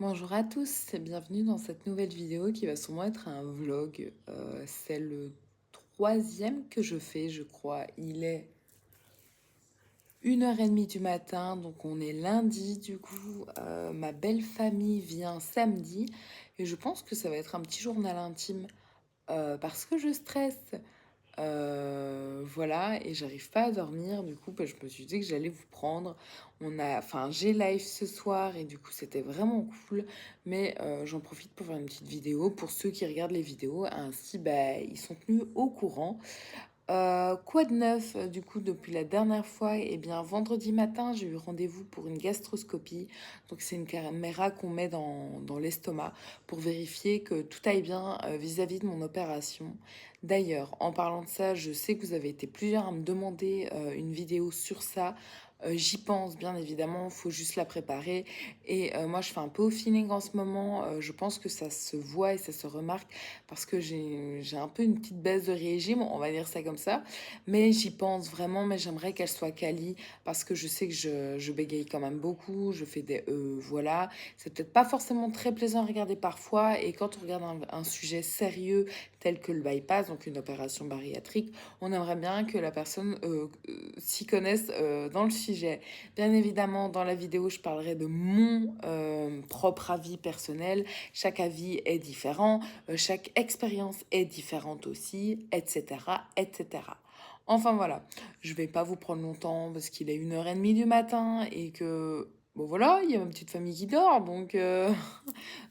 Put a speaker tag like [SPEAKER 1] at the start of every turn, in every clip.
[SPEAKER 1] Bonjour à tous et bienvenue dans cette nouvelle vidéo qui va sûrement être un vlog. C'est le troisième que je fais, je crois. Il est 1h30 du matin, donc on est lundi. Du coup, ma belle famille vient samedi et je pense que ça va être un petit journal intime parce que je stresse. Voilà, et j'arrive pas à dormir. Du coup, bah, je me suis dit que j'allais vous prendre. J'ai live ce soir et du coup, c'était vraiment cool. Mais j'en profite pour faire une petite vidéo pour ceux qui regardent les vidéos. Ainsi, bah, ils sont tenus au courant. Quoi de neuf, du coup, depuis la dernière fois? Eh bien, vendredi matin, j'ai eu rendez-vous pour une gastroscopie. Donc, c'est une caméra qu'on met dans l'estomac pour vérifier que tout aille bien vis-à-vis de mon opération. D'ailleurs, en parlant de ça, je sais que vous avez été plusieurs à me demander une vidéo sur ça. J'y pense, bien évidemment, il faut juste la préparer. Et moi, je fais un peu au feeling en ce moment. Je pense que ça se voit et ça se remarque parce que j'ai un peu une petite baisse de régime, on va dire ça comme ça. Mais j'y pense vraiment, mais j'aimerais qu'elle soit quali parce que je sais que je bégaye quand même beaucoup, je fais des voilà. C'est peut-être pas forcément très plaisant à regarder parfois et quand on regarde un sujet sérieux tel que le bypass, donc une opération bariatrique, on aimerait bien que la personne s'y connaisse dans le sujet. Bien évidemment, dans la vidéo, je parlerai de mon propre avis personnel. Chaque avis est différent, chaque expérience est différente aussi, etc., etc. Enfin voilà, je vais pas vous prendre longtemps parce qu'il est 1h30 du matin et que, bon voilà, il y a ma petite famille qui dort, donc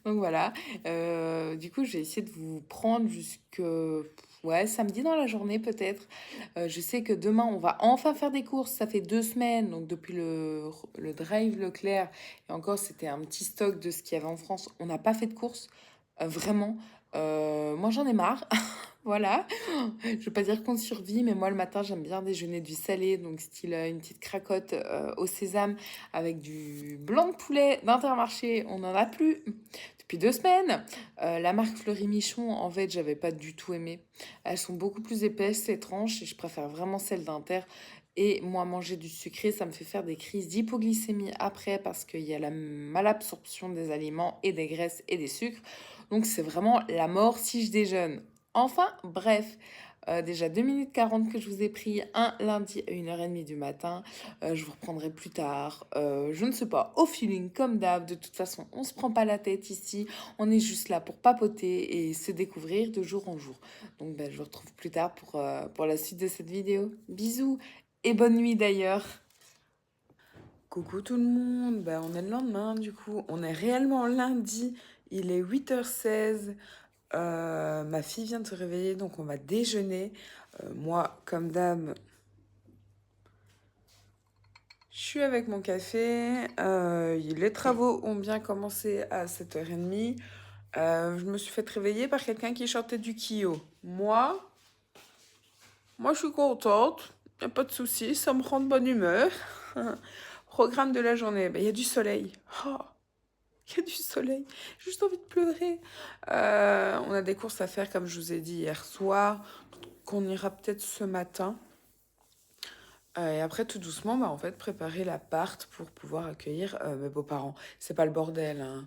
[SPEAKER 1] voilà. Du coup, je vais essayer de vous prendre jusque, ouais, samedi dans la journée peut-être. Je sais que demain, on va enfin faire des courses. Ça fait 2 semaines, donc depuis le drive Leclerc, et encore, c'était un petit stock de ce qu'il y avait en France. On n'a pas fait de courses, vraiment. Moi, j'en ai marre. Voilà. Je veux pas dire qu'on survit, mais moi, le matin, j'aime bien déjeuner du salé, donc style une petite cracotte au sésame avec du blanc de poulet d'Intermarché. On n'en a plus depuis 2 semaines. La marque Fleury Michon, en fait, j'avais pas du tout aimé. Elles sont beaucoup plus épaisses, les tranches, et je préfère vraiment celles d'Inter. Et moi, manger du sucré, ça me fait faire des crises d'hypoglycémie après parce qu'il y a la malabsorption des aliments et des graisses et des sucres. Donc, c'est vraiment la mort si je déjeune. Enfin, bref, déjà 2 minutes 40 que je vous ai pris un lundi à 1h30 du matin. Je vous reprendrai plus tard. Je ne sais pas, au feeling comme d'hab. De toute façon, on se prend pas la tête ici. On est juste là pour papoter et se découvrir de jour en jour. Donc ben, je vous retrouve plus tard pour la suite de cette vidéo. Bisous et bonne nuit d'ailleurs. Coucou tout le monde, ben, on est le lendemain du coup, on est réellement lundi, il est 8h16. Ma fille vient de se réveiller, donc on va déjeuner. Moi, comme d'hab, je suis avec mon café. Les travaux ont bien commencé à 7h30. Je me suis fait réveiller par quelqu'un qui chantait du Kyo. Moi, je suis contente. Y a pas de souci, ça me rend de bonne humeur. Programme de la journée, il y a du soleil. Oh, il y a du soleil. J'ai juste envie de pleurer. On a des courses à faire, comme je vous ai dit hier soir, qu'on ira peut-être ce matin. Et après, tout doucement, en fait, préparer l'appart pour pouvoir accueillir mes beaux-parents. C'est pas le bordel, hein.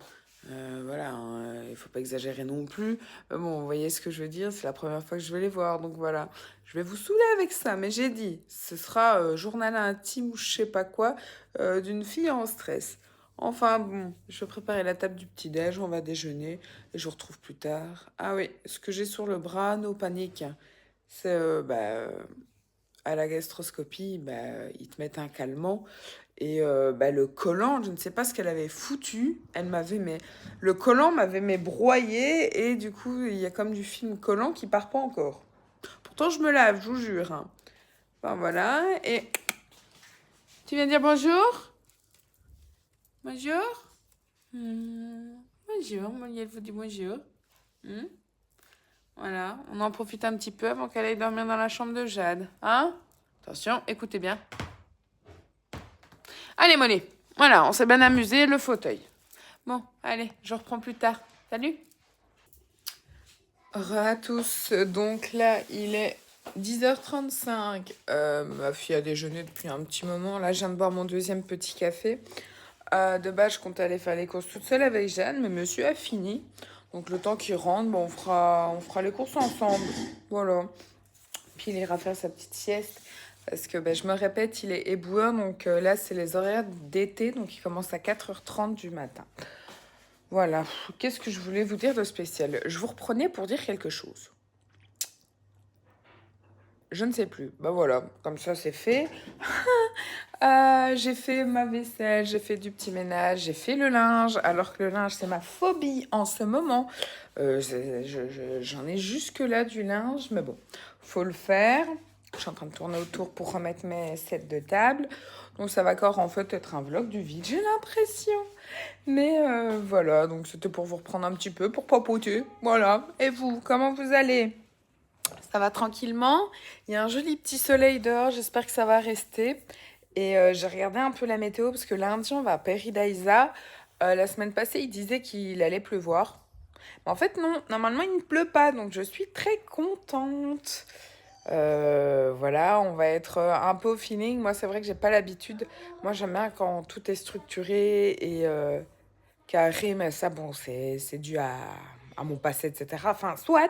[SPEAKER 1] Voilà, hein, il faut pas exagérer non plus. Mais bon, vous voyez ce que je veux dire, c'est la première fois que je vais les voir, donc voilà. Je vais vous saouler avec ça, mais j'ai dit, ce sera journal intime ou je sais pas quoi d'une fille en stress. Enfin bon, je vais préparer la table du petit-déj, on va déjeuner et je vous retrouve plus tard. Ah oui, ce que j'ai sur le bras, no panique. C'est à la gastroscopie, ils te mettent un calmant. Et le collant, je ne sais pas ce qu'elle avait foutu. Le collant m'avait broyé et du coup, il y a comme du film collant qui part pas encore. Pourtant, je me lave, je vous jure, hein. Enfin, voilà. Et tu viens dire bonjour? Bonjour? Bonjour, Monielle vous dit bonjour. Hmm. Voilà, on en profite un petit peu avant qu'elle aille dormir dans la chambre de Jade. Hein? Attention, écoutez bien. Allez, Molly. Voilà, on s'est bien amusé, le fauteuil. Bon, allez, je reprends plus tard. Salut. Re à tous. Donc là, il est 10h35. Ma fille a déjeuné depuis un petit moment. Là, je viens de boire mon deuxième petit café. De base, je comptais aller faire les courses toute seule avec Jeanne, mais monsieur a fini. Donc le temps qu'il rentre, bon, on fera les courses ensemble. Voilà. Puis il ira faire sa petite sieste. Parce que je me répète, il est éboueur. Donc là, c'est les horaires d'été. Donc il commence à 4h30 du matin. Voilà. Qu'est-ce que je voulais vous dire de spécial? Je vous reprenais pour dire quelque chose. Je ne sais plus. Bah voilà, comme ça c'est fait. J'ai fait ma vaisselle, j'ai fait du petit ménage, j'ai fait le linge, alors que le linge c'est ma phobie en ce moment. J'en ai jusque-là du linge, mais bon, faut le faire. Je suis en train de tourner autour pour remettre mes sets de table. Donc ça va encore en fait être un vlog du vide, j'ai l'impression. Mais voilà, donc c'était pour vous reprendre un petit peu, pour papoter. Voilà. Et vous, comment vous allez? Ça va tranquillement. Il y a un joli petit soleil dehors, j'espère que ça va rester. Et j'ai regardé un peu la météo parce que lundi, on va à Paradisa. La semaine passée, il disait qu'il allait pleuvoir. Mais en fait, non, normalement, il ne pleut pas, donc je suis très contente. Voilà, on va être un peu au feeling. Moi, c'est vrai que j'ai pas l'habitude. Moi, j'aime bien quand tout est structuré et carré, mais ça, bon, c'est dû à mon passé, etc. Enfin, soit.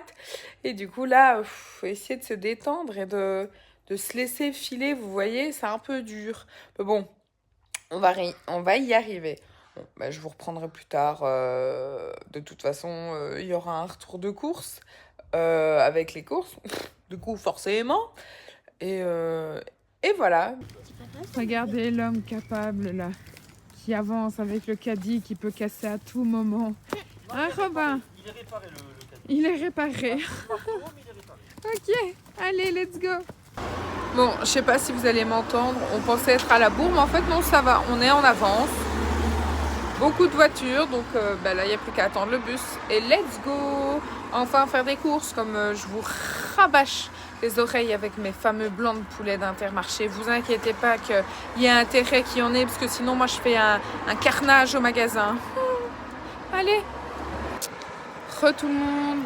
[SPEAKER 1] Et du coup, là, faut essayer de se détendre et de se laisser filer, vous voyez, c'est un peu dur. Mais bon, on va y arriver. Bon, je vous reprendrai plus tard. De toute façon, il y aura un retour de course avec les courses. Du coup, forcément. Et, euh, et voilà.
[SPEAKER 2] Regardez l'homme capable là, qui avance avec le caddie qui peut casser à tout moment. Hein, Robin?
[SPEAKER 3] Il est réparé le caddie.
[SPEAKER 2] Il est réparé.
[SPEAKER 3] Mais il est réparé.
[SPEAKER 2] Ok, allez, let's go.
[SPEAKER 1] Bon, je sais pas si vous allez m'entendre. On pensait être à la bourre, mais en fait, non, ça va. On est en avance. Beaucoup de voitures, donc là, il n'y a plus qu'à attendre le bus. Et let's go! Enfin, faire des courses, comme je vous rabâche les oreilles avec mes fameux blancs de poulet d'Intermarché. Vous inquiétez pas qu'il y a intérêt qu'il y en ait, parce que sinon, moi, je fais un carnage au magasin. Allez! Tout le monde,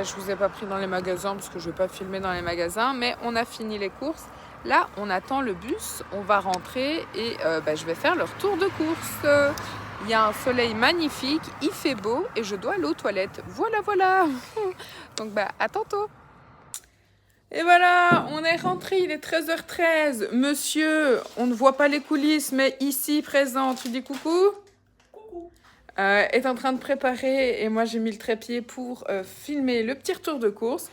[SPEAKER 1] je vous ai pas pris dans les magasins, parce que je vais pas filmer dans les magasins, mais on a fini les courses. Là, on attend le bus, on va rentrer et je vais faire le retour de course. Il y a un soleil magnifique, il fait beau et je dois aller aux toilettes. Voilà, voilà. Donc, à tantôt. Et voilà, on est rentré, il est 13h13. Monsieur, on ne voit pas les coulisses, mais ici présent, tu dis coucou? Est en train de préparer et moi j'ai mis le trépied pour filmer le petit retour de course.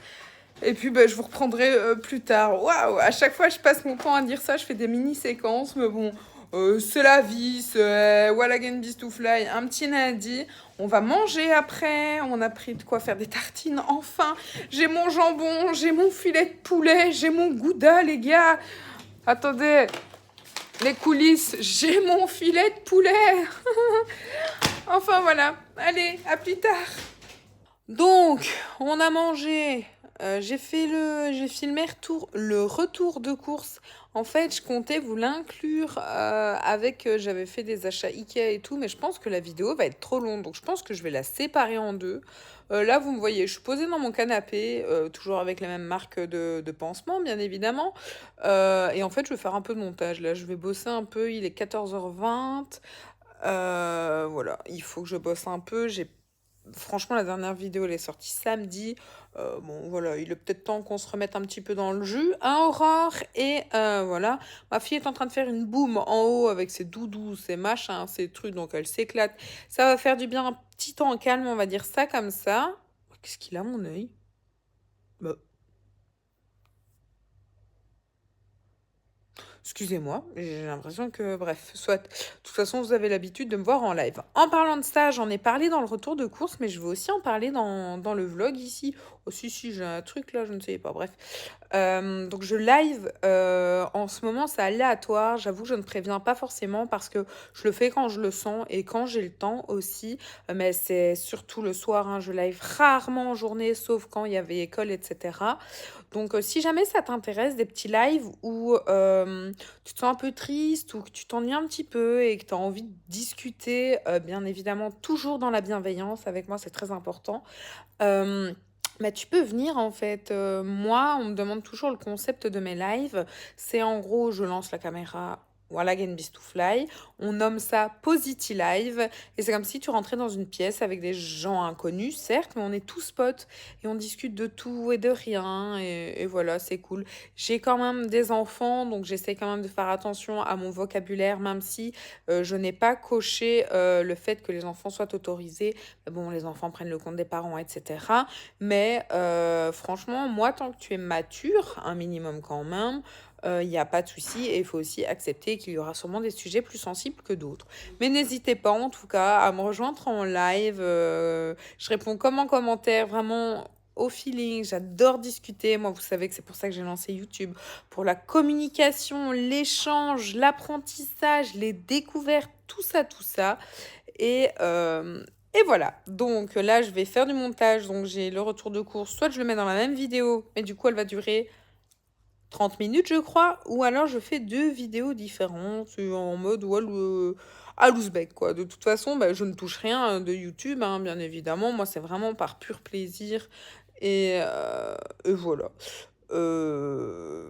[SPEAKER 1] Et puis je vous reprendrai plus tard. Waouh, à chaque fois je passe mon temps à dire ça, je fais des mini-séquences, mais bon, c'est la vie, c'est Wall again beast to fly, un petit lundi. On va manger après, on a pris de quoi faire des tartines, enfin. J'ai mon jambon, j'ai mon filet de poulet, j'ai mon gouda, les gars. Attendez, les coulisses, j'ai mon filet de poulet. Enfin voilà, allez, à plus tard. Donc, on a mangé. J'ai filmé le retour de course. En fait, je comptais vous l'inclure avec. J'avais fait des achats Ikea et tout, mais je pense que la vidéo va être trop longue, donc je pense que je vais la séparer en deux. Là, vous me voyez, je suis posée dans mon canapé, toujours avec la même marque de pansement, bien évidemment. Et en fait, je vais faire un peu de montage. Là, je vais bosser un peu. Il est 14h20. Voilà, il faut que je bosse un peu. Franchement, la dernière vidéo, elle est sortie samedi. Bon, voilà, il est peut-être temps qu'on se remette un petit peu dans le jus, hein, Aurore? Et voilà, ma fille est en train de faire une boum en haut avec ses doudous, ses machins, ses trucs, donc elle s'éclate. Ça va faire du bien, un petit temps calme, on va dire ça comme ça. Qu'est-ce qu'il a, mon œil? Bah, excusez-moi, j'ai l'impression que, bref, soit. De toute façon, vous avez l'habitude de me voir en live. En parlant de ça, j'en ai parlé dans le retour de course, mais je vais aussi en parler dans le vlog ici. Oh, si, j'ai un truc là, je ne sais pas, bref. Donc, je live. En ce moment, c'est aléatoire. J'avoue que je ne préviens pas forcément parce que je le fais quand je le sens et quand j'ai le temps aussi. Mais c'est surtout le soir, hein. Je live rarement en journée, sauf quand il y avait école, etc. Donc, si jamais ça t'intéresse, des petits lives où tu te sens un peu triste ou que tu t'ennuies un petit peu et que tu as envie de discuter, bien évidemment, toujours dans la bienveillance, avec moi, c'est très important. Euh, Tu peux venir en fait. Moi, on me demande toujours le concept de mes lives. C'est en gros, je lance la caméra.
[SPEAKER 4] Voilà, Again Beast to Fly. On nomme ça Posity Live. Et c'est comme si tu rentrais dans une pièce avec des gens inconnus, certes, mais on est tous potes et on discute de tout et de rien. Et voilà, c'est cool. J'ai quand même des enfants, donc j'essaie quand même de faire attention à mon vocabulaire, même si je n'ai pas coché le fait que les enfants soient autorisés. Bon, les enfants prennent le compte des parents, etc. Mais franchement, moi, tant que tu es mature, un minimum quand même, il n'y a pas de souci et il faut aussi accepter qu'il y aura sûrement des sujets plus sensibles que d'autres. Mais n'hésitez pas en tout cas à me rejoindre en live. Je réponds comme en commentaire, vraiment au feeling. J'adore discuter. Moi, vous savez que c'est pour ça que j'ai lancé YouTube. Pour la communication, l'échange, l'apprentissage, les découvertes, tout ça, tout ça. Et voilà, donc là je vais faire du montage, donc j'ai le retour de course, soit je le mets dans la même vidéo, mais du coup elle va durer 30 minutes, je crois, ou alors je fais 2 vidéos différentes en mode à loose-bec, quoi. De toute façon, bah, je ne touche rien de YouTube, hein, bien évidemment. Moi, c'est vraiment par pur plaisir. Et voilà. Euh,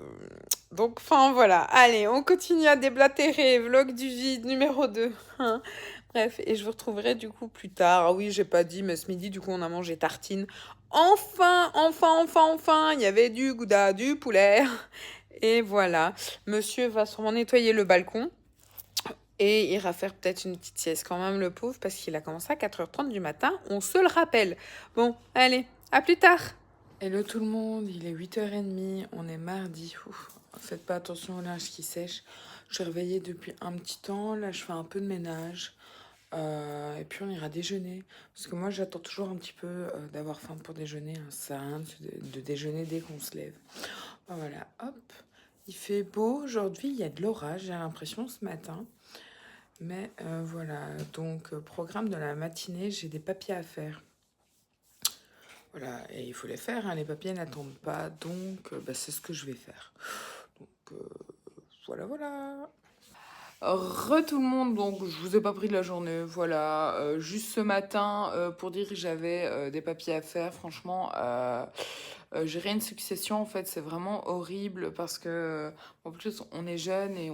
[SPEAKER 4] Donc, enfin, voilà. Allez, on continue à déblatérer. Vlog du vide numéro 2. Bref, et je vous retrouverai du coup plus tard. Ah oui, j'ai pas dit, mais ce midi, du coup, on a mangé tartine. Enfin, il y avait du gouda, du poulet. Et voilà, monsieur va sûrement nettoyer le balcon et ira faire peut-être une petite sieste quand même, le pauvre, parce qu'il a commencé à 4h30 du matin, on se le rappelle. Bon, allez, à plus tard.
[SPEAKER 1] Hello tout le monde, il est 8h30, on est mardi. Ouf, faites pas attention au linge qui sèche. Je suis réveillée depuis un petit temps, là je fais un peu de ménage. Et puis on ira déjeuner. Parce que moi j'attends toujours un petit peu d'avoir faim pour déjeuner. Hein. Ça sert à rien de déjeuner dès qu'on se lève. Voilà, hop. Il fait beau aujourd'hui, il y a de l'orage, j'ai l'impression ce matin. Mais voilà, donc programme de la matinée, j'ai des papiers à faire. Voilà, et il faut les faire, hein, les papiers n'attendent pas, donc bah, c'est ce que je vais faire. Donc voilà. Tout le monde, donc je vous ai pas pris de la journée, voilà. Juste ce matin, pour dire que j'avais des papiers à faire, franchement, gérer une succession, en fait, c'est vraiment horrible parce que, en plus, on est jeune et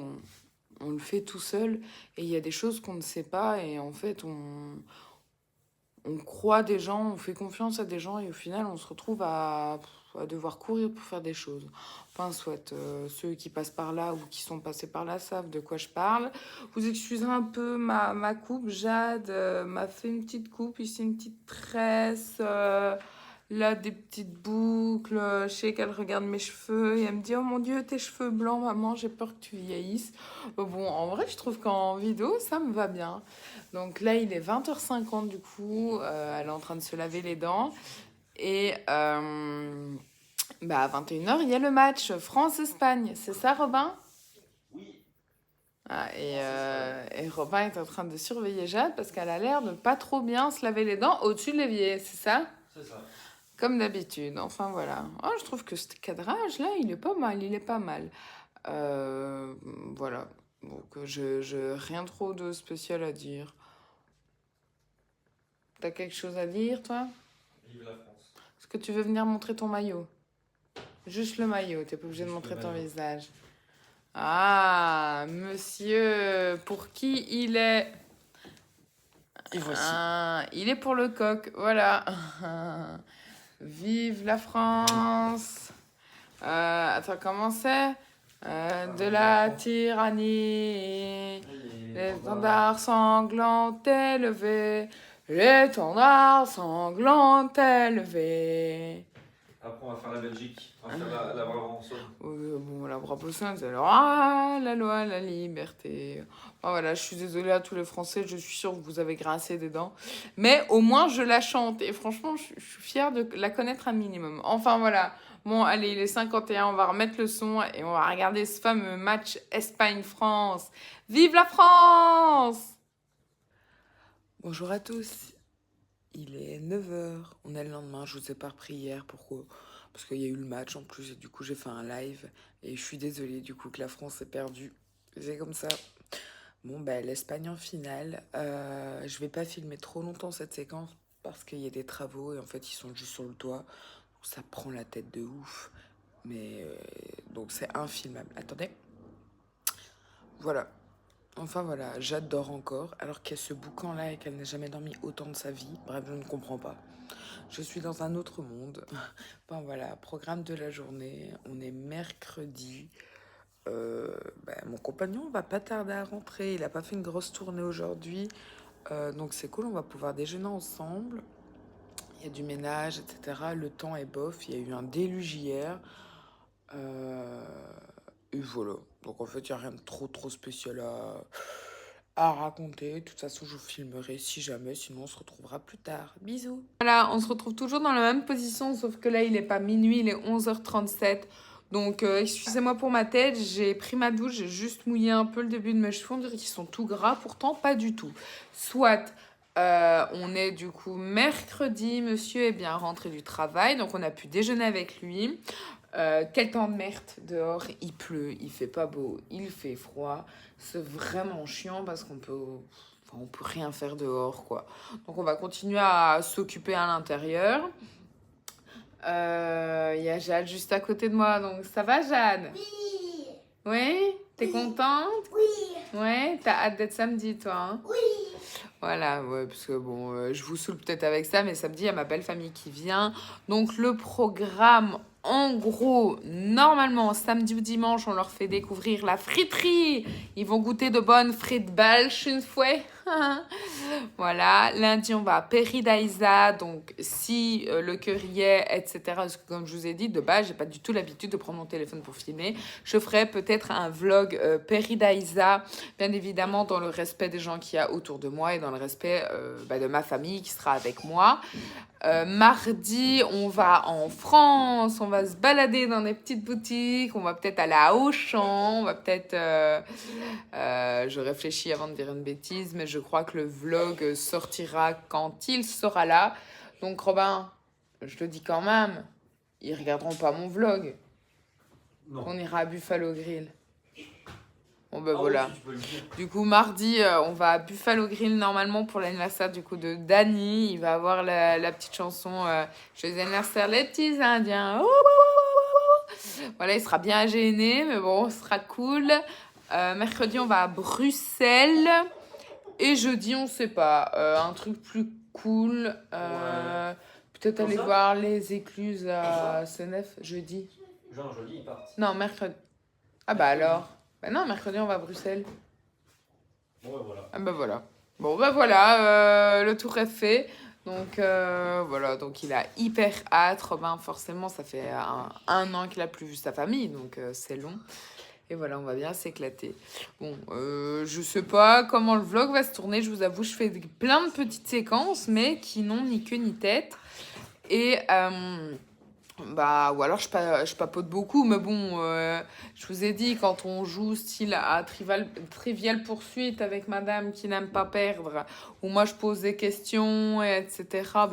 [SPEAKER 1] on le fait tout seul, et il y a des choses qu'on ne sait pas, et en fait, on croit des gens, on fait confiance à des gens, et au final, on se retrouve à devoir courir pour faire des choses. Enfin, soit ceux qui passent par là ou qui sont passés par là savent de quoi je parle. Vous excusez un peu ma coupe. Jade m'a fait une petite coupe, ici une petite tresse, là des petites boucles. Je sais qu'elle regarde mes cheveux et elle me dit: oh mon Dieu, tes cheveux blancs, maman, j'ai peur que tu vieillisses. Bon, en vrai, je trouve qu'en vidéo, ça me va bien. Donc là, il est 20h50 du coup. Elle est en train de se laver les dents. Et bah, à 21h, il y a le match France-Espagne. C'est ça, Robin?
[SPEAKER 3] Oui.
[SPEAKER 1] Ah, et Robin est en train de surveiller Jade parce qu'elle a l'air de pas trop bien se laver les dents au-dessus de l'évier, c'est ça?
[SPEAKER 3] C'est ça.
[SPEAKER 1] Comme d'habitude. Enfin, voilà. Oh, je trouve que ce cadrage-là, il est pas mal. Il est pas mal. Euh, voilà. Donc, rien trop de spécial à dire. T'as quelque chose à dire, toi?
[SPEAKER 3] Vive la France.
[SPEAKER 1] Est-ce que tu veux venir montrer ton maillot? Juste le maillot, t'es pas obligé de
[SPEAKER 3] Juste
[SPEAKER 1] montrer
[SPEAKER 3] le
[SPEAKER 1] ton
[SPEAKER 3] maillot.
[SPEAKER 1] visage. Ah, monsieur, pour qui il est?
[SPEAKER 3] Et voici.
[SPEAKER 1] Ah, il est pour le coq, voilà. Vive la France. Attends, comment c'est? De la tyrannie. L'étendard sanglant élevé. L'étendard sanglant élevé.
[SPEAKER 3] Après, on va faire la Belgique. On va faire la Brabançonne.
[SPEAKER 1] Bon, la Brabançonne, c'est alors ah, la loi, la liberté. Oh, voilà, je suis désolée à tous les Français, je suis sûre que vous avez grincé des dents. Mais au moins, je la chante. Et franchement, je suis fière de la connaître un minimum. Enfin, voilà. Bon, allez, il est 51, on va remettre le son et on va regarder ce fameux match Espagne-France. Vive la France! Bonjour à tous. Il est 9h, on est le lendemain, je vous ai pas repris hier, pourquoi? Parce qu'il y a eu le match en plus, et du coup j'ai fait un live, et je suis désolée du coup que la France ait perdu, c'est comme ça. Bon bah l'Espagne en finale, je vais pas filmer trop longtemps cette séquence, parce qu'il y a des travaux, et en fait ils sont juste sur le toit, donc ça prend la tête de ouf, mais donc c'est infilmable. Attendez. voilà. Enfin voilà, j'adore encore, alors qu'il y a ce boucan-là et qu'elle n'a jamais dormi autant de sa vie. Bref, je ne comprends pas. Je suis dans un autre monde. Enfin voilà, programme de la journée. On est mercredi. Mon compagnon va pas tarder à rentrer. Il a pas fait une grosse tournée aujourd'hui. Donc c'est cool, on va pouvoir déjeuner ensemble. Il y a du ménage, etc. Le temps est bof. Il y a eu un déluge hier. Et voilà. Donc en fait, il n'y a rien de trop spécial à raconter. De toute façon, je vous filmerai si jamais. Sinon, on se retrouvera plus tard. Bisous. Voilà, on se retrouve toujours dans la même position, sauf que là, il n'est pas minuit, il est 11h37. Donc, excusez-moi pour ma tête, j'ai pris ma douche, j'ai juste mouillé un peu le début de mes cheveux, on dirait qu'ils sont tout gras, pourtant pas du tout. Soit, on est du coup mercredi, monsieur est bien rentré du travail, donc on a pu déjeuner avec lui. Quel temps de merde dehors, il pleut, il fait pas beau, il fait froid. C'est vraiment chiant parce on peut rien faire dehors, quoi. Donc on va continuer à s'occuper à l'intérieur. Il y a Jade juste à côté de moi, donc ça va, Jade?
[SPEAKER 5] Oui.
[SPEAKER 1] Oui? T'es contente?
[SPEAKER 5] Oui.
[SPEAKER 1] Ouais, t'as hâte d'être samedi, toi, hein?
[SPEAKER 5] Oui.
[SPEAKER 1] Voilà, ouais, parce que bon, je vous saoule peut-être avec ça, mais samedi, il y a ma belle famille qui vient. Donc, le programme, en gros, normalement, samedi ou dimanche, on leur fait découvrir la friterie. Ils vont goûter de bonnes frites belges une fois. Voilà, lundi, on va à Peridaisa. Donc, si le cœur y est, etc. Parce que, comme je vous ai dit, de base, j'ai pas du tout l'habitude de prendre mon téléphone pour filmer. Je ferai peut-être un vlog Peridaisa, bien évidemment, dans le respect des gens qu'il y a autour de moi et dans le respect de ma famille qui sera avec moi. Mardi, on va en France, on va se balader dans des petites boutiques, on va peut-être aller à Auchan, on va peut-être... je réfléchis avant de dire une bêtise, mais je crois que le vlog sortira quand il sera là. Donc Robin, je te dis quand même, ils regarderont pas mon vlog.
[SPEAKER 3] Non.
[SPEAKER 1] On ira à Buffalo Grill. Bon ben
[SPEAKER 3] Ah
[SPEAKER 1] voilà.
[SPEAKER 3] oui, si tu peux le dire.
[SPEAKER 1] Du coup, mardi, on va à Buffalo Grill normalement pour l'anniversaire du coup de Dany. Il va avoir la petite chanson Joyeux anniversaire les petits Indiens. Voilà, il sera bien gêné, mais bon, ce sera cool. Mercredi, on va à Bruxelles. Et jeudi, on sait pas. Un truc plus cool. Peut-être
[SPEAKER 3] Quand
[SPEAKER 1] aller
[SPEAKER 3] ça
[SPEAKER 1] voir les écluses à Senef jeudi.
[SPEAKER 3] Genre, jeudi, ils partent.
[SPEAKER 1] Non, mercredi. Ah bah alors. Bah non, mercredi, on va à Bruxelles.
[SPEAKER 3] Bon, ouais, voilà.
[SPEAKER 1] Ah bah voilà. Bon bah voilà, le tour est fait. Donc voilà, donc il a hyper hâte. Robin, forcément, ça fait un an qu'il a plus vu sa famille, donc c'est long. Et voilà, on va bien s'éclater. Bon, je sais pas comment le vlog va se tourner, je vous avoue, je fais plein de petites séquences, mais qui n'ont ni queue ni tête. Et ou alors je papote beaucoup, mais bon, je vous ai dit, quand on joue style à Trivial Poursuite avec madame qui n'aime pas perdre, où moi je pose des questions, etc.,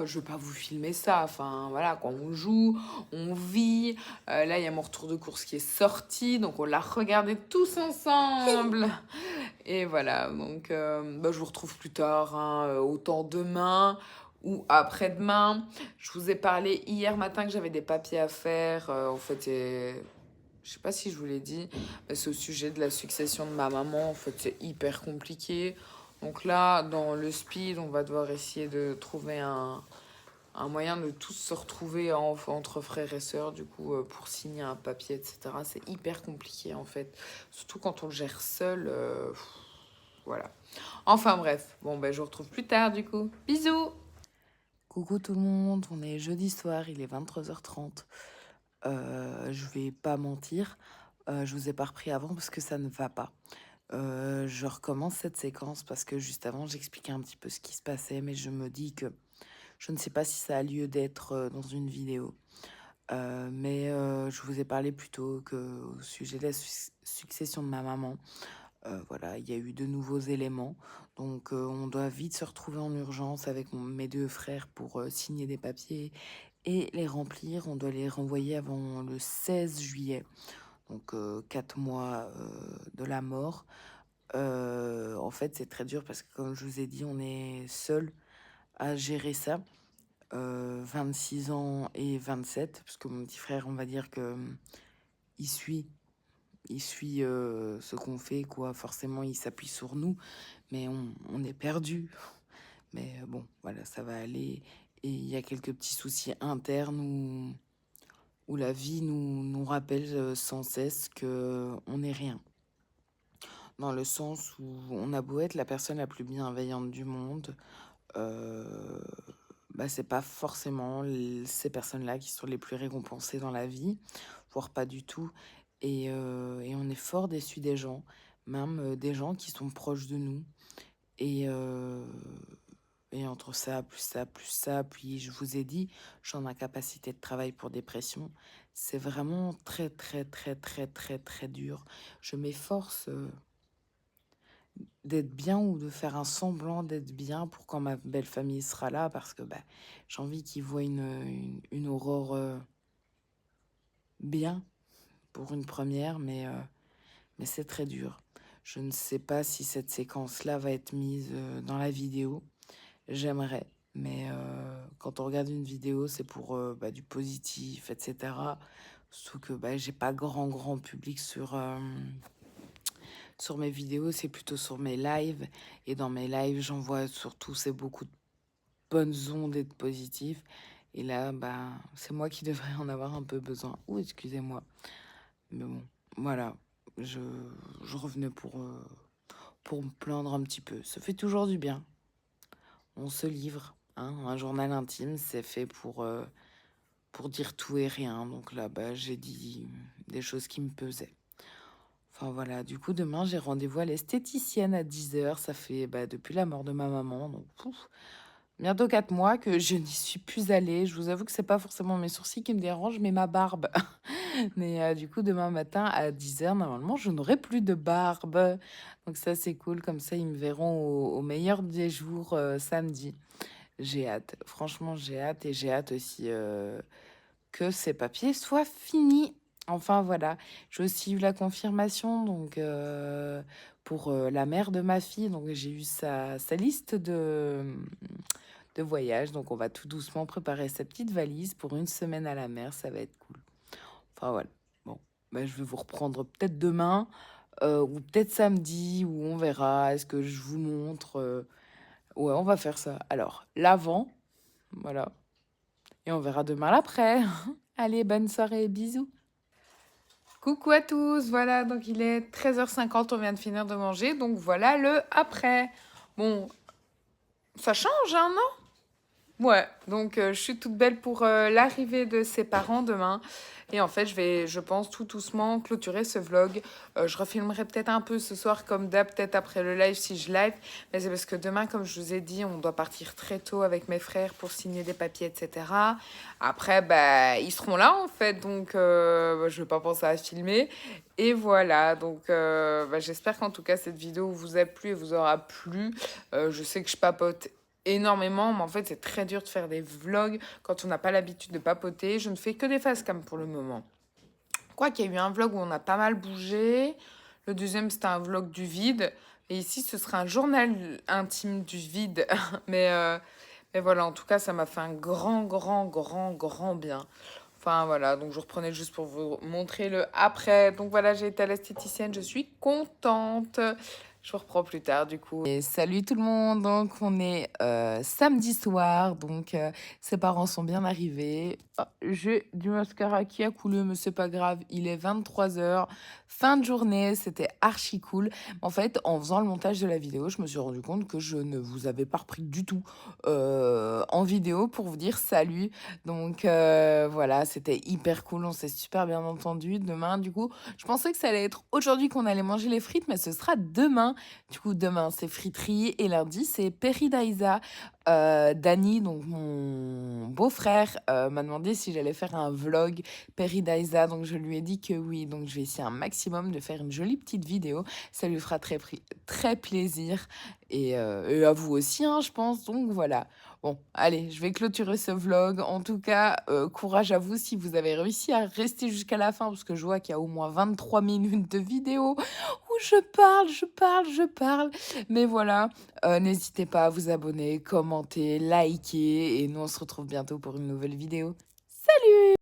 [SPEAKER 1] je vais pas vous filmer ça. Enfin, voilà, quand on joue, on vit. Là, il y a mon retour de course qui est sorti, donc on l'a regardé tous ensemble. Et voilà, donc je vous retrouve plus tard, hein, autant demain ou après-demain. Je vous ai parlé hier matin que j'avais des papiers à faire. En fait, je sais pas si je vous l'ai dit, mais c'est au sujet de la succession de ma maman. En fait, c'est hyper compliqué. Donc là, dans le speed, on va devoir essayer de trouver un moyen de tous se retrouver entre frères et sœurs, du coup, pour signer un papier, etc. C'est hyper compliqué, en fait. Surtout quand on le gère seul. Voilà. Enfin bref, bon, je vous retrouve plus tard, du coup. Bisous! Coucou tout le monde, on est jeudi soir, il est 23h30. Je vais pas mentir, je vous ai pas repris avant parce que ça ne va pas. Je recommence cette séquence parce que juste avant j'expliquais un petit peu ce qui se passait, mais je me dis que je ne sais pas si ça a lieu d'être dans une vidéo. Mais je vous ai parlé plutôt au sujet de la succession de ma maman. Voilà, il y a eu de nouveaux éléments. Donc, on doit vite se retrouver en urgence avec mes deux frères pour signer des papiers et les remplir. On doit les renvoyer avant le 16 juillet, donc 4 mois de la mort. En fait, c'est très dur parce que, comme je vous ai dit, on est seul à gérer ça. 26 ans et 27, parce que mon petit frère, on va dire que il suit il suit ce qu'on fait, quoi. Forcément, il s'appuie sur nous, mais on est perdu. Mais bon, voilà, ça va aller. Et il y a quelques petits soucis internes où la vie nous rappelle sans cesse que on n'est rien. Dans le sens où on a beau être la personne la plus bienveillante du monde, euh, bah, c'est pas forcément ces personnes-là qui sont les plus récompensées dans la vie, voire pas du tout. Et on est fort déçu des gens, même des gens qui sont proches de nous. Et, euh, et entre ça, plus ça, plus ça, puis je vous ai dit, j'en ai incapacité de travail pour dépression. C'est vraiment très, très, très, très, très, très dur. Je m'efforce d'être bien ou de faire un semblant d'être bien pour quand ma belle famille sera là, parce que bah, j'ai envie qu'ils voient une aurore bien pour une première, mais c'est très dur. Je ne sais pas si cette séquence-là va être mise dans la vidéo. J'aimerais, mais quand on regarde une vidéo, c'est pour bah, du positif, etc. Sauf que bah, j'ai pas grand public sur mes vidéos, c'est plutôt sur mes lives. Et dans mes lives, j'en vois surtout, c'est beaucoup de bonnes ondes et de positif. Et là, bah, c'est moi qui devrais en avoir un peu besoin. Ouh, excusez-moi. Mais bon, voilà. Je, je revenais pour me plaindre un petit peu. Ça fait toujours du bien. On se livre. Hein. Un journal intime, c'est fait pour dire tout et rien. Donc là, bah, j'ai dit des choses qui me pesaient. Enfin voilà, du coup, demain, j'ai rendez-vous à l'esthéticienne à 10h. Ça fait bah, depuis la mort de ma maman. Donc, bientôt 4 mois que je n'y suis plus allée. Je vous avoue que c'est pas forcément mes sourcils qui me dérangent, mais ma barbe. Mais du coup, demain matin à 10h, normalement, je n'aurai plus de barbe. Donc ça, c'est cool. Comme ça, ils me verront au meilleur des jours samedi. J'ai hâte. Franchement, j'ai hâte. Et j'ai hâte aussi que ces papiers soient finis. Enfin, voilà. J'ai aussi eu la confirmation donc, pour la mère de ma fille. Donc, j'ai eu sa liste de voyage. Donc, on va tout doucement préparer sa petite valise pour une semaine à la mer. Ça va être cool. Enfin, voilà. Bon, bah, je vais vous reprendre peut-être demain ou peut-être samedi, où on verra. Est-ce que je vous montre ouais, on va faire ça. Alors, l'avant, voilà. Et on verra demain l'après. Allez, bonne soirée, bisous.
[SPEAKER 2] Coucou à tous, voilà, donc il est 13h50, on vient de finir de manger, donc voilà le après. Bon, ça change, hein, non? Ouais, donc je suis toute belle pour l'arrivée de ses parents demain. Et en fait, je vais, je pense, tout doucement clôturer ce vlog. Je refilmerai peut-être un peu ce soir comme d'hab, peut-être après le live si je live. Mais c'est parce que demain, comme je vous ai dit, on doit partir très tôt avec mes frères pour signer des papiers, etc. Après, bah, ils seront là en fait, donc bah, je vais pas penser à filmer. Et voilà, donc bah, j'espère qu'en tout cas cette vidéo vous a plu et vous aura plu. Je sais que je papote énormément, mais en fait c'est très dur de faire des vlogs quand on n'a pas l'habitude de papoter. Je ne fais que des facecam pour le moment. Quoi qu'il y a eu un vlog où on a pas mal bougé. Le deuxième c'était un vlog du vide. Et ici ce sera un journal intime du vide. Mais voilà, en tout cas ça m'a fait un grand bien. Enfin voilà, donc je reprenais juste pour vous montrer le après. Donc voilà, j'ai été à l'esthéticienne, je suis contente. Je vous reprends plus tard du coup.
[SPEAKER 1] Et salut tout le monde, donc on est samedi soir, donc ses parents sont bien arrivés. Ah, j'ai du mascara qui a coulé, mais c'est pas grave, il est 23h, fin de journée, c'était archi cool. En fait, en faisant le montage de la vidéo, je me suis rendu compte que je ne vous avais pas repris du tout en vidéo pour vous dire salut. Donc voilà, c'était hyper cool, on s'est super bien entendu. Demain, du coup, je pensais que ça allait être aujourd'hui qu'on allait manger les frites, mais ce sera demain. Du coup, demain, c'est friterie et lundi, c'est Peridaisa. Dani, donc mon beau-frère, m'a demandé si j'allais faire un vlog Peridaisa. Donc, je lui ai dit que oui. Donc, je vais essayer un maximum de faire une jolie petite vidéo. Ça lui fera très plaisir. Et à vous aussi, hein, je pense. Donc, voilà. Bon, allez, je vais clôturer ce vlog. En tout cas, courage à vous si vous avez réussi à rester jusqu'à la fin, parce que je vois qu'il y a au moins 23 minutes de vidéo où je parle. Mais voilà, n'hésitez pas à vous abonner, commenter, liker. Et nous, on se retrouve bientôt pour une nouvelle vidéo.